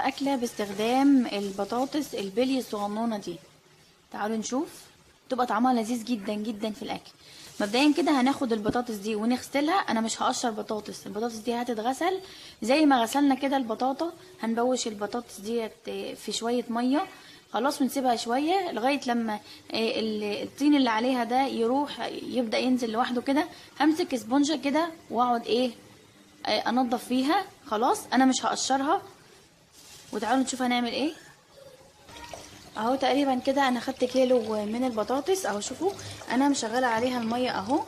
اكله باستخدام البطاطس البلي الصغنونه دي. تعالوا نشوف. تبقى طعمها لذيذ جدا جدا في الاكل. مبدئيا كده هناخد البطاطس دي ونغسلها. انا مش هقشر بطاطس، البطاطس دي هتتغسل زي ما غسلنا كده البطاطا. هنبوش البطاطس ديت في شويه ميه خلاص، ونسيبها شويه لغايه لما الطين اللي عليها ده يروح يبدا ينزل لوحده كده. همسك اسبونجه كده واقعد انضف فيها. خلاص انا مش هقشرها. وتعالوا نشوف هنعمل ايه. اهو تقريبا كده انا خدت كيلو من البطاطس اهو. شوفوا انا مشغله عليها الميه اهو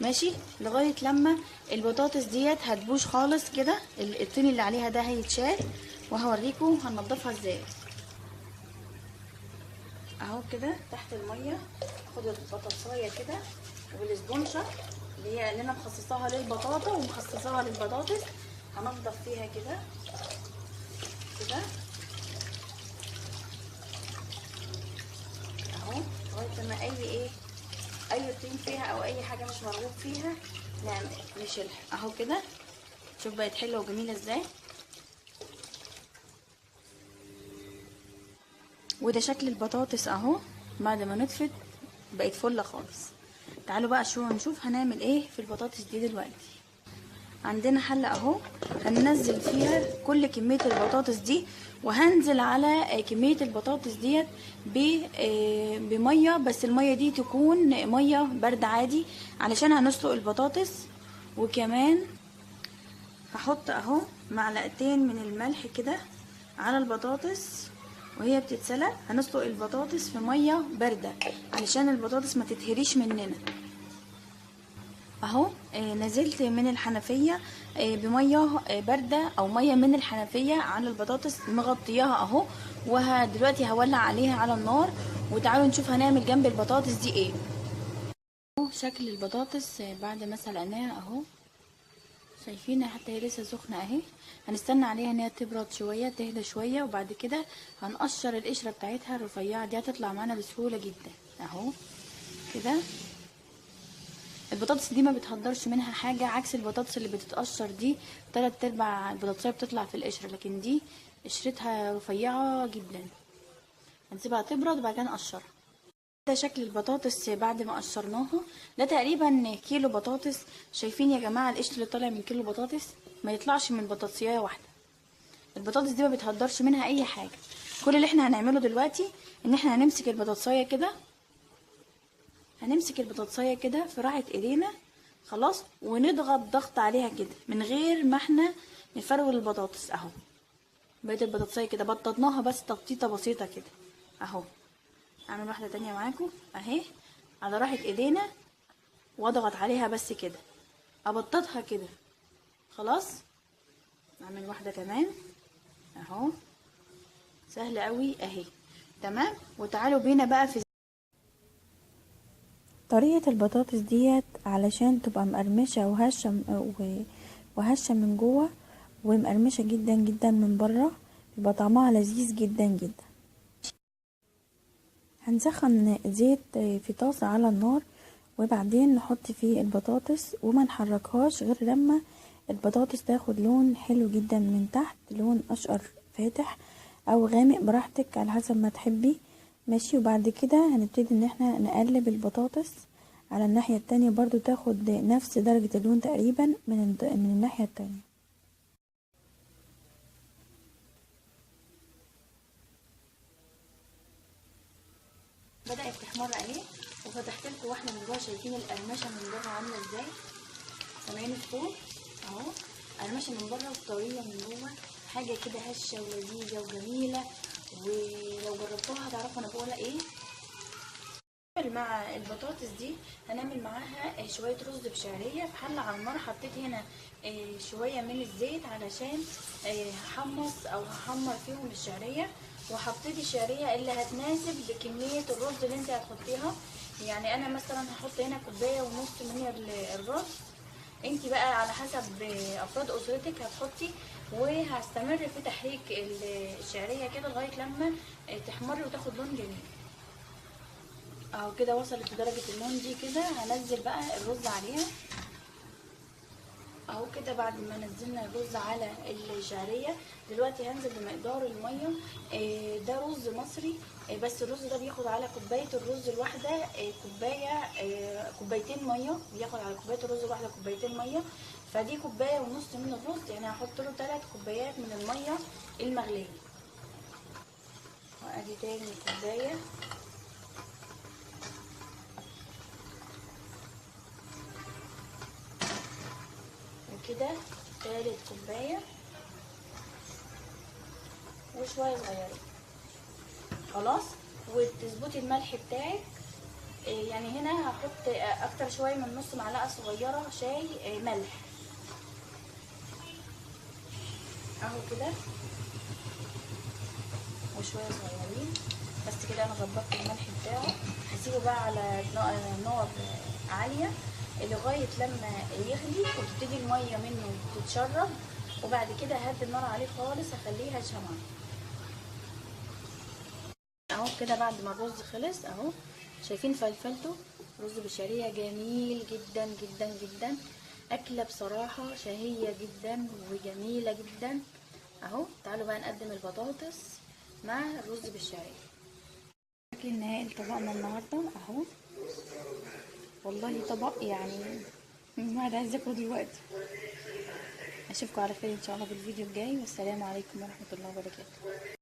ماشي لغايه لما البطاطس ديت هتبوش خالص كده. الطين اللي عليها ده هيتشال وهوريكم هنضفها ازاي. اهو كده تحت الميه اخد البطاطسايه كده والاسبونشه اللي انا مخصصاها للبطاطا ومخصصاها للبطاطس. هنضف فيها كده كده اهو لغايه لما اي طين فيها او اي حاجه مش مرغوب فيها نشيلها اهو كده. شوف بقت حلوه وجميله ازاي. وده شكل البطاطس اهو بعد ما نطفت بقت فله خالص. تعالوا بقى نشوف هنعمل ايه في البطاطس دي دلوقتي. عندنا حله اهو هننزل فيها كل كميه البطاطس دي، وهنزل على كميه البطاطس ديت بميه، بس الميه دي تكون ميه بارده عادي علشان هنسلق البطاطس. وكمان هحط اهو معلقتين من الملح كده على البطاطس وهي بتتسلق. هنسلق البطاطس في ميه بارده علشان البطاطس ما تتهريش مننا اهو. نزلت من الحنفيه بميه بارده او ميه من الحنفيه على البطاطس مغطياها اهو. ودلوقتي هولع عليها على النار وتعالوا نشوف هنعمل جنب البطاطس دي ايه. شكل البطاطس بعد ما سلقناها اهو، شايفين حتى هي لسه سخنه اهي. هنستنى عليها ان هي تبرد شويه تهدى شويه، وبعد كده هنقشر القشره بتاعتها الرفيعه دي هتطلع معانا بسهوله جدا اهو كده. البطاطس دي ما بتهدرش منها حاجه عكس البطاطس اللي بتتقشر دي 3/4 البطاطسيه بتطلع في القشره، لكن دي قشرتها رفيعه جدا. هنسيبها تبرد وبعد كده نقشرها. ده شكل البطاطس بعد ما قشرناها. ده تقريبا كيلو بطاطس. شايفين يا جماعه القشر اللي طالع من كيلو بطاطس ما يطلعش من بطاطسيه واحده. البطاطس دي ما بتهدرش منها اي حاجه. كل اللي احنا هنعمله دلوقتي ان احنا هنمسك البطاطسيه كده، هنمسك البطاطسيه كده في راحه ايدينا خلاص، ونضغط ضغط عليها كده من غير ما احنا نفرول البطاطس اهو. بقيت البطاطسيه كده بططناها بس تبطيطه بسيطه كده اهو. اعمل واحده تانية معاكم اهي على راحه ايدينا واضغط عليها بس كده ابططها كده خلاص. اعمل واحده كمان اهو سهله قوي اهي تمام. وتعالوا بينا بقى في طريقة البطاطس ديت علشان تبقى مقرمشة وهشة من جوه ومقرمشة جدا جدا من بره، يبقى طعمها لذيذ جدا جدا. هنسخن زيت في طاسة على النار، وبعدين نحط فيه البطاطس وما نحركهاش غير لما البطاطس تاخد لون حلو جدا من تحت، لون اشقر فاتح او غامق براحتك على حسب ما تحبي ماشي. وبعد كده هنبتدي ان احنا نقلب البطاطس على الناحية التانية برضو تاخد نفس درجة اللون تقريبا من الناحية التانية. بدأت تحمر اهي وفتحت لكم واحده من جوه. شايفين القرمشه من بره عامله ازاي؟ سامعين الصوت اهو. قرمشه من بره وطريه من جوه، حاجه كده هشه ولذيذه وجميله. ولو جربتوها هتعرفوا انا بقولها ايه. مع البطاطس دي هنعمل معاها شويه رز بشعريه في حله على النار. حطيت هنا شويه من الزيت علشان هحمص او هحمر فيهم الشعريه، وحطيت الشعريه اللي هتناسب لكميه الرز اللي انت هتحطيها. يعني انا مثلا هحط هنا 1.5 كوبايه من الرز، انت بقى على حسب افراد اسرتك هتحطي. وهستمر في تحريك الشعريه كده لغايه لما تحمر وتاخد لون جميل اهو كده. وصلت لدرجه اللون دي كده هنزل بقى الرز عليها اهو كده بعد ما نزلنا الرز على الشعريه، دلوقتي هنزل بمقدار الميه. ده رز مصري، بس الرز ده بياخد على كوبايه الرز الواحده كوبايه، كوبايتين ميه. بياخد على كوبايه الرز الواحده كوبايتين ميه، فدي كوبايه ونص من الرز، يعني هحط له 3 كوبايات من الميه المغليه. وادي تاني كوبايه، وكده تالت كوبايه وشويه صغيرين. خلاص. وتظبطي الملح بتاعك، يعني هنا هحط اكتر شويه من نص معلقه صغيره شاي ملح اهو كده، وشويه صغيرين بس كده. انا ظبطت الملح بتاعه. هسيبه بقى على نار عاليه لغايه لما يغلي وتبتدي الميه منه تتشرب، وبعد كده هدي النار عليه خالص، هخليها شمعة. اهو كده بعد ما الرز خلص اهو، شايفين فلفلته؟ رز بالشعريه جميل جدا جدا جدا، اكله بصراحه شهيه جدا وجميله جدا اهو. تعالوا بقى نقدم البطاطس مع الرز بالشعريه. الشكل النهائي لطبقنا النهارده اهو، والله طبق يعني الواحد عايز ياكله دلوقتي. اشوفكم على خير ان شاء الله بالفيديو الجاي، والسلام عليكم ورحمه الله وبركاته.